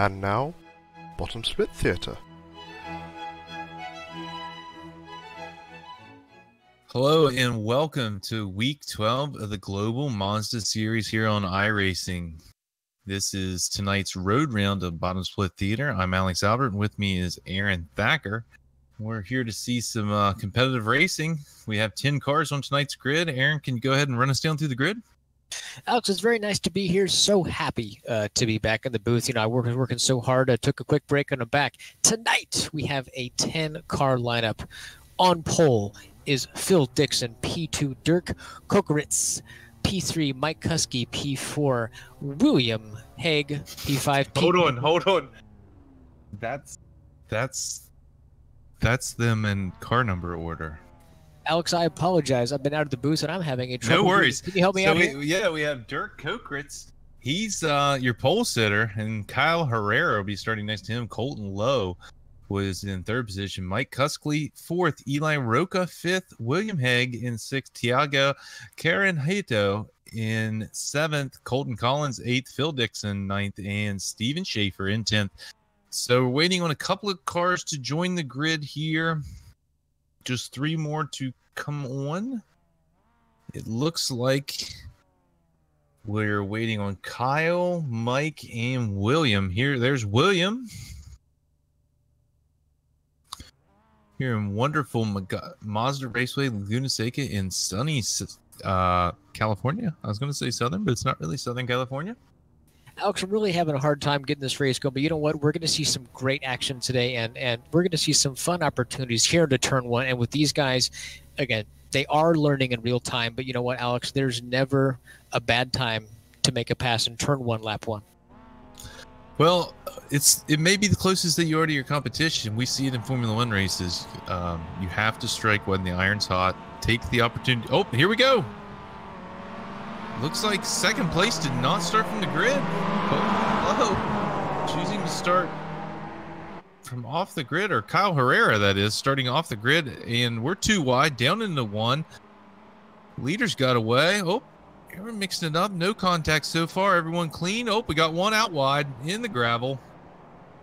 And now, Bottom Split Theatre. Hello and welcome to week 12 of the Global Mazda Series here on iRacing. This is tonight's road round of Bottom Split Theater. I'm Alex Albert, and with me is Aaron Thacker. We're here to see some competitive racing. We have 10 cars on tonight's grid. Aaron, can you go ahead and run us down through the grid? Alex, it's very nice to be here. So happy to be back in the booth. You know, I was working so hard. I took a quick break and I'm back. Tonight, we have a 10-car lineup. On pole is Phil Dixon, P2 Dirk Kokeritz, P3 Mike Kuski, P4 William Haig, P5. Hold on. That's them in car number order. Alex, I apologize. I've been out of the booth and I'm having a trouble. No worries. Can you help me out here? We have Dirk Kokeritz. He's your pole sitter, and Kyle Herrera will be starting next to him. Colton Lowe was in third position. Mike Kuskli, fourth. Eli Roca, fifth. William Haig in sixth. Tiago Caranjeto in seventh. Colton Collins, eighth. Phil Dixon, ninth. And Steven Schaefer in 10th. So we're waiting on a couple of cars to join the grid here. Just 3 more to come on. It looks like we're waiting on Kyle, Mike, and William. There's William. Here in wonderful Mazda Raceway, Laguna Seca in sunny California. I was going to say Southern, but it's not really Southern California. Alex, I'm really having a hard time getting this race going, but you know what? We're going to see some great action today, and we're going to see some fun opportunities here into turn one. And with these guys, again, they are learning in real time, but you know what, Alex? There's never a bad time to make a pass in turn one, lap one. Well, it may be the closest that you are to your competition. We see it in Formula One races. You have to strike when the iron's hot. Take the opportunity. Oh, here we go. Looks like second place did not start from the grid. Oh, choosing to start from off the grid, or Kyle Herrera, that is, starting off the grid. And we're 2 wide, down into 1. Leaders got away. Oh, we're mixing it up. No contact so far. Everyone clean. Oh, we got 1 out wide in the gravel.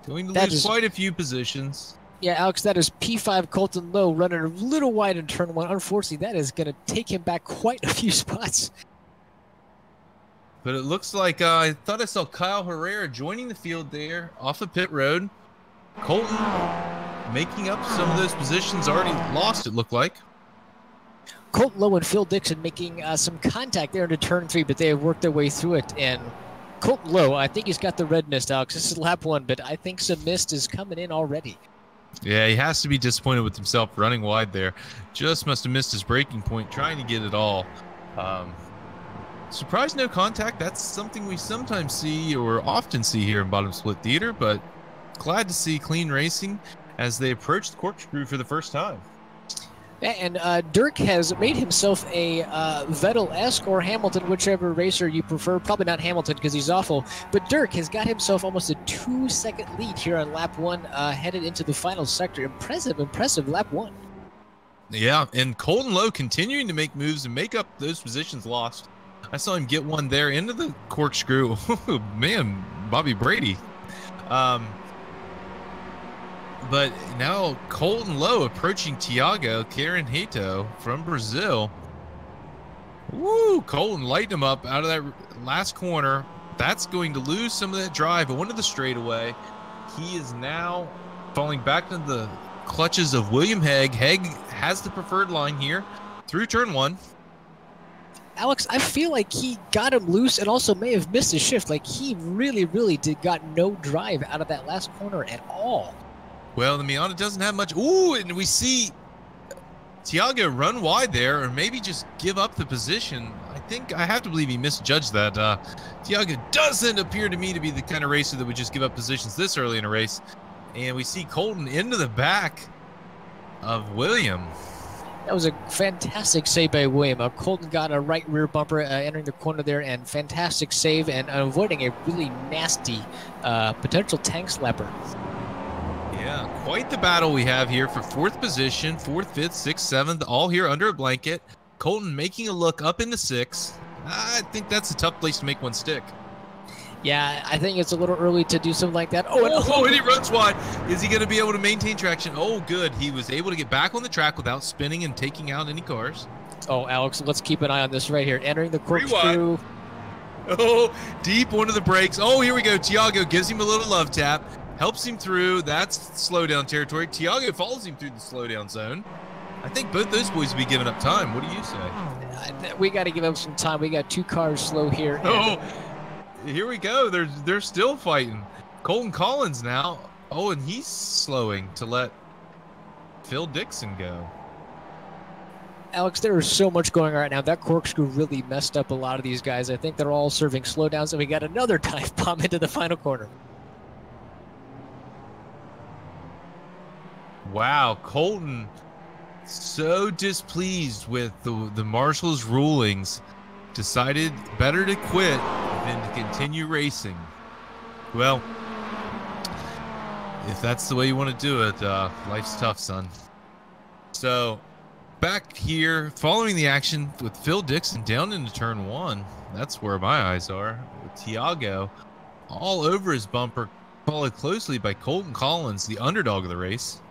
Going to lose quite a few positions. Yeah, Alex, that is P5 Colton Lowe running a little wide in turn 1. Unfortunately, that is going to take him back quite a few spots. But it looks like I thought I saw Kyle Herrera joining the field there off of pit road. Colton making up some of those positions already lost, it looked like. Colton Lowe and Phil Dixon making some contact there into turn 3, but they have worked their way through it. And Colton Lowe, I think he's got the red mist, Alex. This is lap 1, but I think some mist is coming in already. Yeah, he has to be disappointed with himself running wide there. Just must have missed his braking point, trying to get it all. Surprise no contact. That's something we sometimes see or often see here in Bottom Split Theater, but glad to see clean racing as they approach the corkscrew for the first time. Yeah, and Dirk has made himself a Vettel-esque or Hamilton, whichever racer you prefer. Probably not Hamilton because he's awful, but Dirk has got himself almost a 2-second lead here on lap 1, headed into the final sector. Impressive lap 1. Yeah, and Colton Lowe continuing to make moves and make up those positions lost. I saw him get one there into the corkscrew. Oh, man, Bobby Brady. But now Colton Lowe approaching Tiago Caranjeto from Brazil. Woo! Colton lighting him up out of that last corner. That's going to lose some of that drive onto the straightaway. He is now falling back into the clutches of William Haig. Haig has the preferred line here through turn 1. Alex, I feel like he got him loose and also may have missed his shift. Like, he really got no drive out of that last corner at all. Well, the Miata doesn't have much. Ooh, and we see Tiago run wide there, or maybe just give up the position. I have to believe he misjudged that. Tiago doesn't appear to me to be the kind of racer that would just give up positions this early in a race. And we see Colton into the back of William. That was a fantastic save by William. Colton got a right rear bumper entering the corner there, and fantastic save and avoiding a really nasty potential tank slapper. Yeah, quite the battle we have here for 4th position, 4th, 5th, 6th, 7th, all here under a blanket. Colton making a look up into 6th. I think that's a tough place to make one stick. Yeah, I think it's a little early to do something like that. And he runs wide. Is he going to be able to maintain traction? Oh, good. He was able to get back on the track without spinning and taking out any cars. Oh, Alex, let's keep an eye on this right here. Entering the corkscrew. Oh, deep onto the brakes. Oh, here we go. Tiago gives him a little love tap. Helps him through. That's slowdown territory. Tiago follows him through the slowdown zone. I think both those boys will be giving up time. What do you say? We got to give up some time. We got 2 cars slow here. Oh, here we go. They're still fighting. Colton Collins now. Oh, and he's slowing to let Phil Dixon go. Alex, there is so much going on right now. That corkscrew really messed up a lot of these guys. I think they're all serving slowdowns, and we got another dive bomb into the final corner. Wow, Colton so displeased with the marshal's rulings, decided better to quit than to continue racing. Well, if that's the way you want to do it, life's tough, son. So back here, following the action with Phil Dixon down into turn 1. That's where my eyes are. With Tiago all over his bumper, followed closely by Colton Collins, the underdog of the race.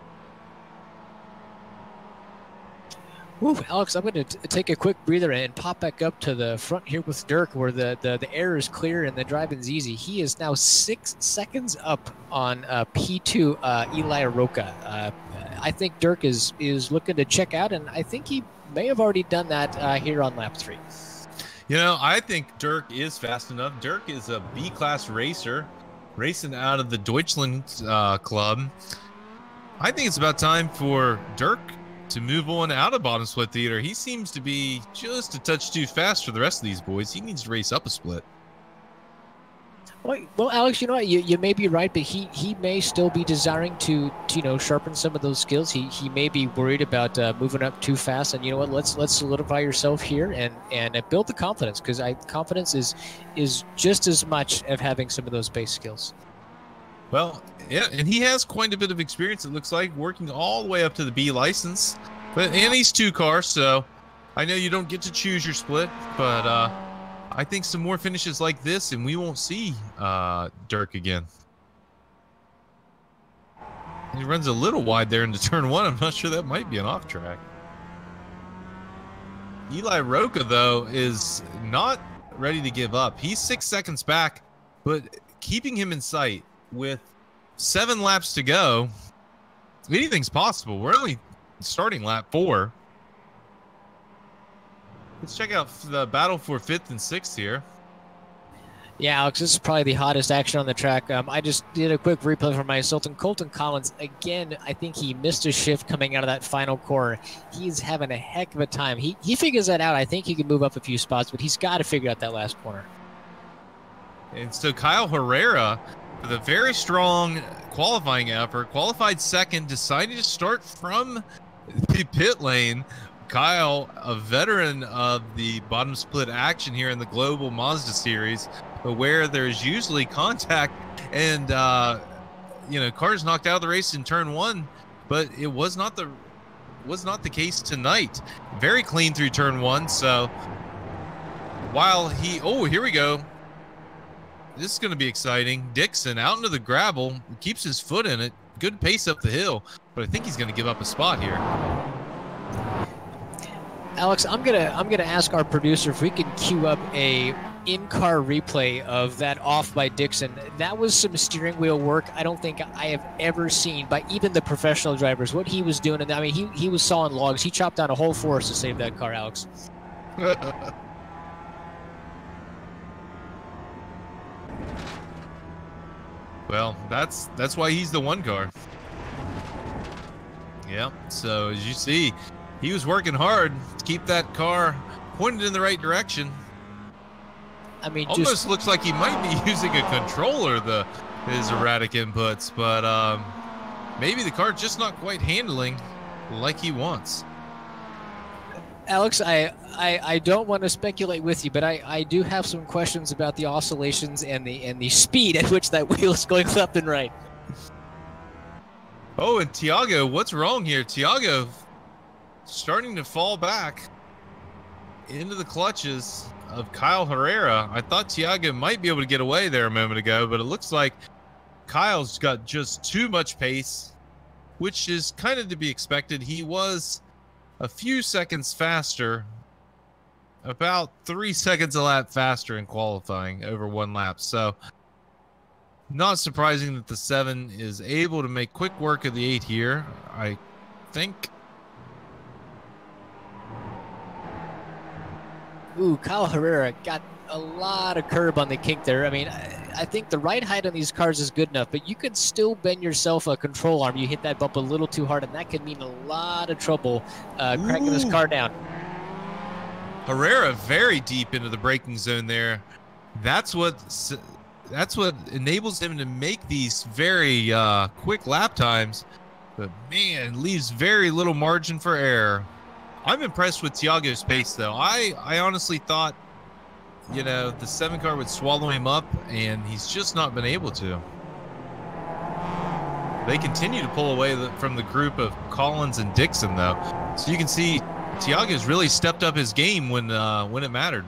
Woo, Alex, I'm going to take a quick breather and pop back up to the front here with Dirk, where the air is clear and the driving's easy. He is now 6 seconds up on P2 Eli Roca. I think Dirk is looking to check out, and I think he may have already done that here on lap 3. You know, I think Dirk is fast enough. Dirk is a B-class racer, racing out of the Deutschland club. I think it's about time for Dirk to move on out of bottom split theater. He seems to be just a touch too fast for the rest of these boys. He needs to race up a split. Well, Alex, you know what? You may be right, but he may still be desiring to sharpen some of those skills. He may be worried about moving up too fast. And you know what? Let's solidify yourself here and build the confidence, because confidence is just as much of having some of those base skills. Well, yeah, and he has quite a bit of experience, it looks like, working all the way up to the B license. And he's 2 cars, so I know you don't get to choose your split, but I think some more finishes like this, and we won't see Dirk again. He runs a little wide there into turn 1. I'm not sure that might be an off track. Eli Roca, though, is not ready to give up. He's 6 seconds back, but keeping him in sight with 7 laps to go, anything's possible. We're only starting lap 4. Let's check out the battle for 5th and 6th here. Yeah, Alex, this is probably the hottest action on the track. I just did a quick replay for myself, and Colton Collins, again, I think he missed a shift coming out of that final corner. He's having a heck of a time. He figures that out. I think he can move up a few spots, but he's got to figure out that last corner. And so Kyle Herrera, with a very strong qualifying effort, qualified 2nd, decided to start from the pit lane. Kyle, a veteran of the bottom split action here in the Global Mazda Series, but where there's usually contact and cars knocked out of the race in turn 1, but it was not the case tonight. Very clean through turn 1. So while here we go. This is going to be exciting. Dixon out into the gravel, keeps his foot in it. Good pace up the hill, but I think he's going to give up a spot here. Alex, I'm gonna ask our producer if we can queue up a in-car replay of that off by Dixon. That was some steering wheel work I don't think I have ever seen by even the professional drivers. What he was doing, and I mean, he was sawing logs. He chopped down a whole forest to save that car, Alex. Well, that's why he's the 1 car. Yeah, so as you see, he was working hard to keep that car pointed in the right direction. I mean, almost looks like he might be using a controller, his erratic inputs, but maybe the car's just not quite handling like he wants. Alex, I don't want to speculate with you, but I do have some questions about the oscillations and the speed at which that wheel is going left and right. Oh, and Tiago, what's wrong here? Tiago starting to fall back into the clutches. of Kyle Herrera. I thought Tiago might be able to get away there a moment ago, but it looks like Kyle's got just too much pace, which is kind of to be expected. He was a few seconds faster, about 3 seconds a lap faster in qualifying over 1 lap. So not surprising that the 7 is able to make quick work of the 8 here, I think. Ooh, Kyle Herrera got a lot of curb on the kink there. I mean, I think the ride height on these cars is good enough, but you can still bend yourself a control arm. You hit that bump a little too hard, and that could mean a lot of trouble cracking this car down. Herrera very deep into the braking zone there. That's what enables him to make these very quick lap times, but man, leaves very little margin for error. I'm impressed with Tiago's pace, though. I honestly thought, you know, the 7 car would swallow him up, and he's just not been able to. They continue to pull away from the group of Collins and Dixon, though. So you can see Tiago's really stepped up his game when it mattered.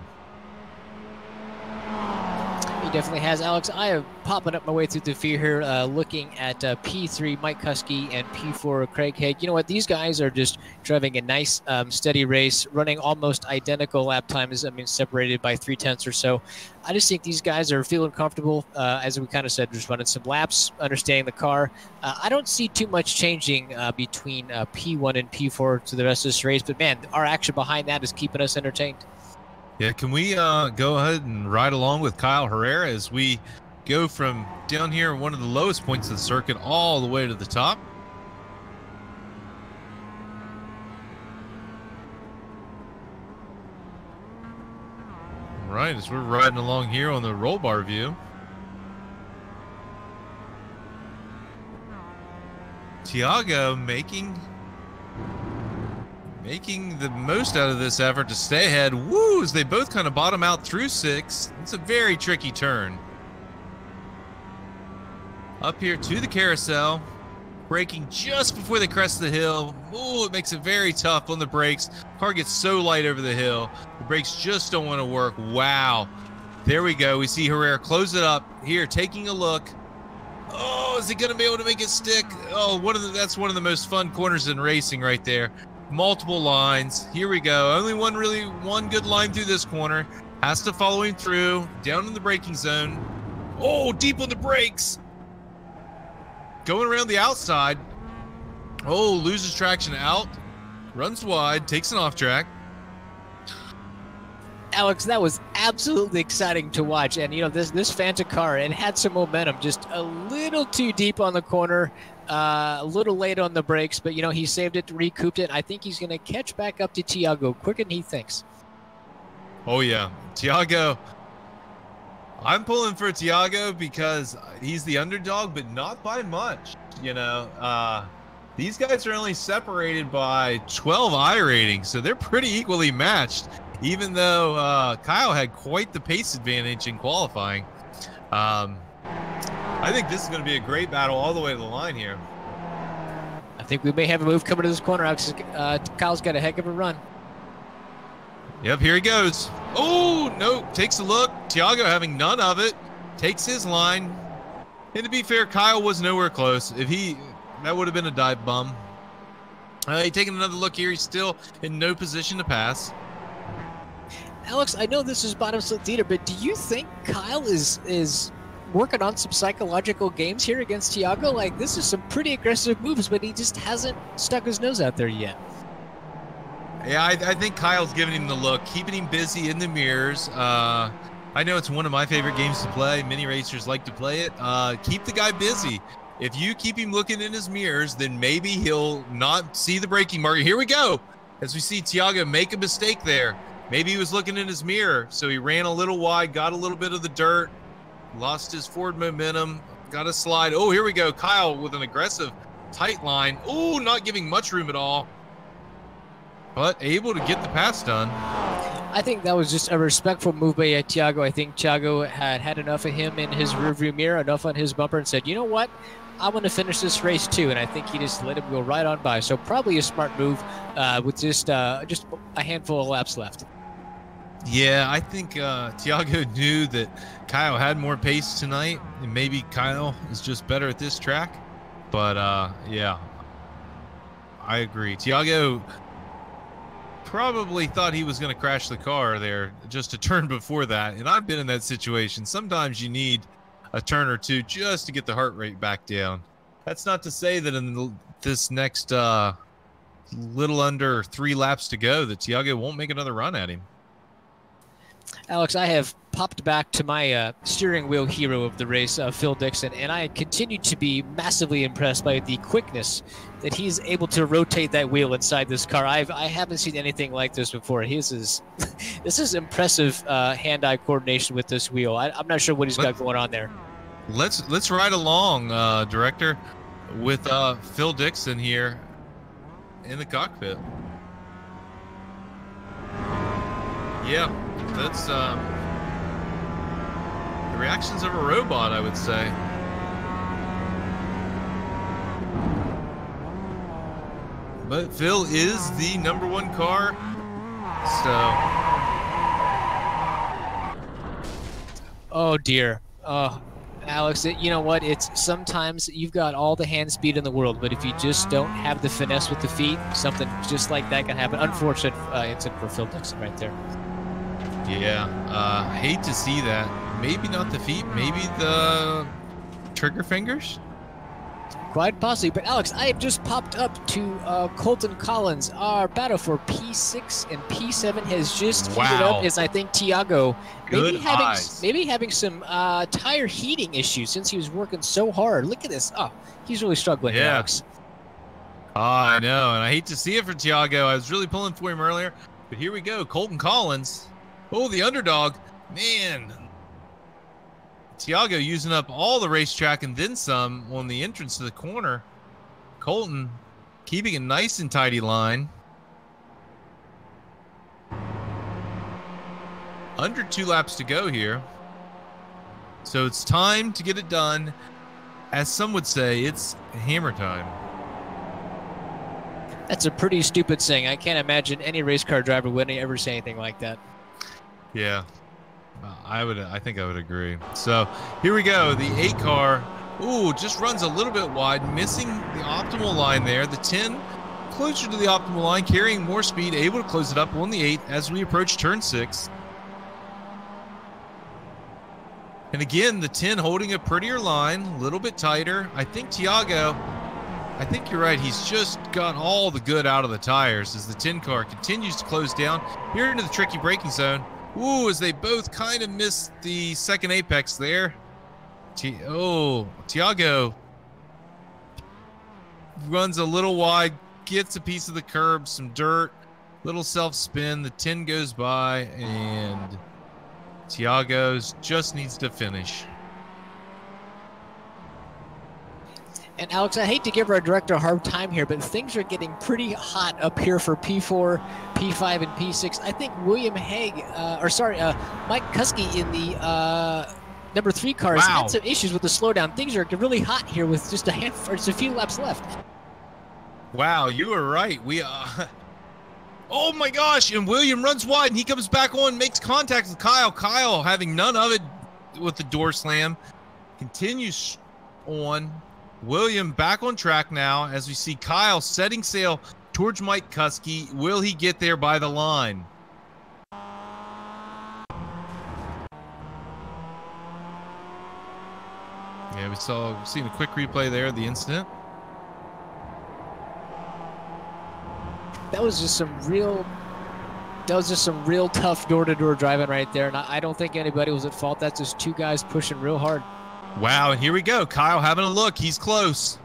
He definitely has, Alex. I have popping up my way through the feed here, looking at P3 Mike Kuski and P4 Craig Haig. You know what? These guys are just driving a nice, steady race, running almost identical lap times. I mean, separated by 0.3 or so. I just think these guys are feeling comfortable, as we kind of said, just running some laps, understanding the car. I don't see too much changing between P1 and P4 to the rest of this race, but man, our action behind that is keeping us entertained. Yeah, can we go ahead and ride along with Kyle Herrera as we go from down here, one of the lowest points of the circuit, all the way to the top? All right, as we're riding along here on the roll bar view. Tiago making the most out of this effort to stay ahead. Woo, as they both kind of bottom out through 6. It's a very tricky turn. Up here to the carousel, braking just before they crest the hill. Ooh, it makes it very tough on the brakes. Car gets so light over the hill. The brakes just don't want to work. Wow. There we go. We see Herrera close it up here, taking a look. Oh, is he going to be able to make it stick? Oh, that's one of the most fun corners in racing right there. Multiple lines. Here we go. Only one good line through this corner. Has to follow him through. Down in the braking zone. Oh, deep on the brakes. Going around the outside. Oh, loses traction out. Runs wide. Takes an off track. Alex, that was absolutely exciting to watch. And, you know, this Fanta car, it had some momentum. Just a little too deep on the corner. A little late on the brakes, but, you know, he saved it, recouped it. I think he's going to catch back up to Tiago quicker than he thinks. Oh, yeah. Tiago. I'm pulling for Tiago because he's the underdog, but not by much. You know, these guys are only separated by 12 I ratings, so they're pretty equally matched, even though Kyle had quite the pace advantage in qualifying. I think this is going to be a great battle all the way to the line here. I think we may have a move coming to this corner. Kyle's got a heck of a run. Yep, here he goes. Oh, no, takes a look. Tiago having none of it. Takes his line. And to be fair, Kyle was nowhere close. That would have been a dive bomb. He's taking another look here. He's still in no position to pass. Alex, I know this is bottom slip theater, but do you think Kyle is working on some psychological games here against Tiago? Like, this is some pretty aggressive moves, but he just hasn't stuck his nose out there yet. Yeah, I think Kyle's giving him the look, keeping him busy in the mirrors. I know it's one of my favorite games to play. Many racers like to play it. Keep the guy busy. If you keep him looking in his mirrors, then maybe he'll not see the braking marker. Here we go. As we see Tiago make a mistake there. Maybe he was looking in his mirror, so he ran a little wide, got a little bit of the dirt, lost his forward momentum, got a slide. Oh, here we go. Kyle with an aggressive tight line. Oh, not giving much room at all, but able to get the pass done. I think that was just a respectful move by Tiago. I think Tiago had enough of him in his rearview mirror, enough on his bumper, and said, you know what? I want to finish this race too, and I think he just let him go right on by. So probably a smart move with just a handful of laps left. Yeah, I think Tiago knew that Kyle had more pace tonight, and maybe Kyle is just better at this track. But yeah, I agree. Tiago probably thought he was going to crash the car there just a turn before that, and I've been in that situation. Sometimes you need a turn or two just to get the heart rate back down. That's not to say that in this next little under 3 laps to go that Tiago won't make another run at him. Alex, I have popped back to my steering wheel hero of the race, Phil Dixon, and I continue to be massively impressed by the quickness that he's able to rotate that wheel inside this car. I haven't seen anything like this before. This is impressive hand-eye coordination with this wheel. I'm not sure what he's got going on there. Let's ride along, director, with Phil Dixon here in the cockpit. Yeah, that's the reactions of a robot, I would say. But Phil is the #1 car, so. Oh dear. Alex, you know what? It's sometimes you've got all the hand speed in the world, but if you just don't have the finesse with the feet, something just like that can happen. Unfortunate incident for Phil Dixon right there. Yeah, hate to see that. Maybe not the feet, maybe the trigger fingers. Quite possibly, but Alex, I have just popped up to Colton Collins. Our battle for P6 and P7 has just heated up as I think Tiago maybe having some tire heating issues since he was working so hard. Look at this. Oh, he's really struggling, yeah. Alex. Oh, I know, and I hate to see it for Tiago. I was really pulling for him earlier, but here we go. Colton Collins. Oh, the underdog. Man. Tiago using up all the racetrack and then some on the entrance to the corner. Colton keeping a nice and tidy line. Under 2 laps to go here. So it's time to get it done. As some would say, it's hammer time. That's a pretty stupid saying. I can't imagine any race car driver would ever say anything like that. Yeah. I think I would agree. So here we go. The 8 car, just runs a little bit wide, missing the optimal line there. The 10 closer to the optimal line, carrying more speed, able to close it up on the 8 as we approach turn 6. And again, the 10 holding a prettier line, a little bit tighter. I think Tiago, I think you're right. He's just got all the good out of the tires as the 10 car continues to close down here into the tricky braking zone. As they both kind of missed the second apex there. Tiago runs a little wide, gets a piece of the curb, some dirt, little self-spin. The 10 goes by, and Tiago's just needs to finish. And Alex, I hate to give our director a hard time here, but things are getting pretty hot up here for P4, P5, and P6. I think William Hague, Mike Kuski in the number 3 car has had some issues with the slowdown. Things are really hot here with just a few laps left. Wow, you were right. Oh my gosh! And William runs wide, and he comes back on, makes contact with Kyle. Kyle, having none of it with the door slam, continues on. William back on track now as we see Kyle setting sail towards Mike Kuski. Will he get there by the line? Yeah, we've seen a quick replay there of the incident. That was just some real tough door-to-door driving right there, and I don't think anybody was at fault. That's just 2 guys pushing real hard. Wow, and here we go. Kyle having a look. He's close.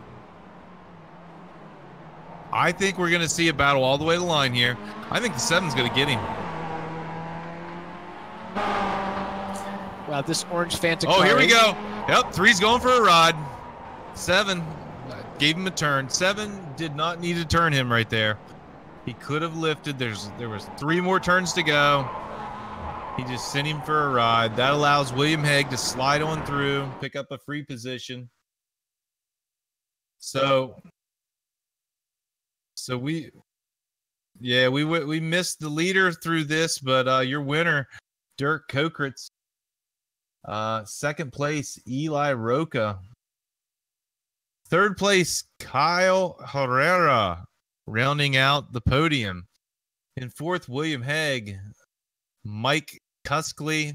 I think we're going to see a battle all the way to the line here. I think the 7's going to get him. Wow, this orange Fanta car. Oh, here we go. Yep, 3's going for a ride. 7 gave him a turn. 7 did not need to turn him right there. He could have lifted. There was 3 more turns to go. He just sent him for a ride. That allows William Hague to slide on through, pick up a free position. So Yeah, we missed the leader through this, but your winner, Dirk Kokritz. Second place, Eli Roca. Third place, Kyle Herrera, rounding out the podium. In fourth, William Haig, Mike Cuskley,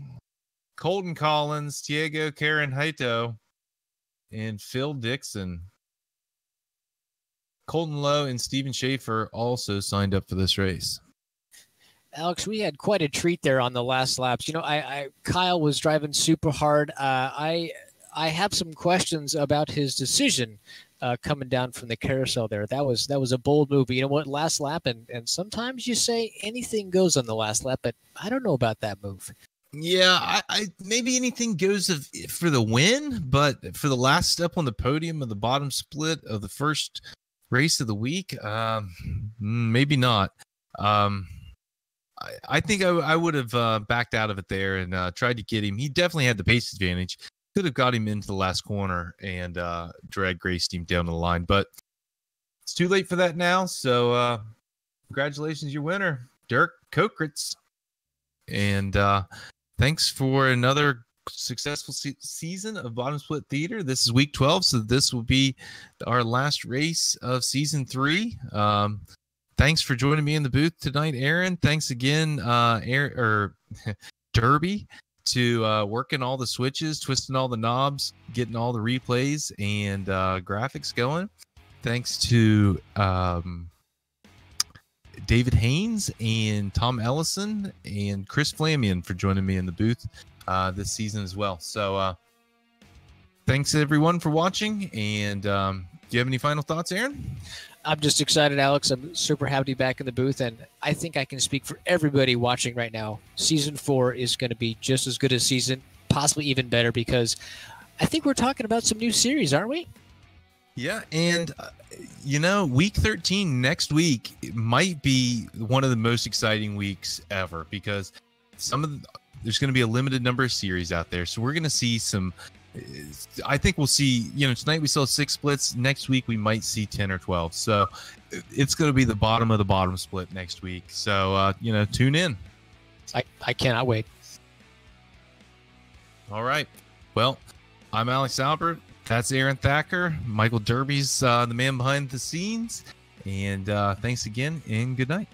Colton Collins, Diego Caranjito, and Phil Dixon. Colton Lowe and Steven Schaefer also signed up for this race. Alex, we had quite a treat there on the last laps. Kyle was driving super hard. I have some questions about his decision coming down from the carousel there. That was a bold move. But you know what? Last lap, and sometimes you say anything goes on the last lap, but I don't know about that move. Yeah, I maybe anything goes for the win, but for the last step on the podium of the bottom split of the first race of the week, maybe not. I think I would have backed out of it there and tried to get him. He definitely had the pace advantage. Could have got him into the last corner and dragged Grace Team down the line, but it's too late for that now. So congratulations, your winner, Dirk Kokritz. And thanks for another successful season of Bottom Split Theater. This is week 12, so this will be our last race of season 3. Thanks for joining me in the booth tonight, Aaron. Thanks again, Derby, to working all the switches, twisting all the knobs, getting all the replays and graphics going. Thanks to David Haynes and Tom Ellison and Chris Flamian for joining me in the booth this season as well. So thanks everyone for watching. And do you have any final thoughts, Aaron? I'm just excited, Alex. I'm super happy to be back in the booth, and I think I can speak for everybody watching right now. Season 4 is going to be just as good as season, possibly even better, because I think we're talking about some new series, aren't we? Yeah, and week 13 next week might be one of the most exciting weeks ever, because there's going to be a limited number of series out there, so we're going to see some. I think we'll see, tonight we saw 6 splits. Next week we might see 10 or 12. So it's going to be the bottom of the bottom split next week. So, tune in. I cannot wait. All right. Well, I'm Alex Albert. That's Aaron Thacker. Michael Derby's the man behind the scenes. And thanks again and good night.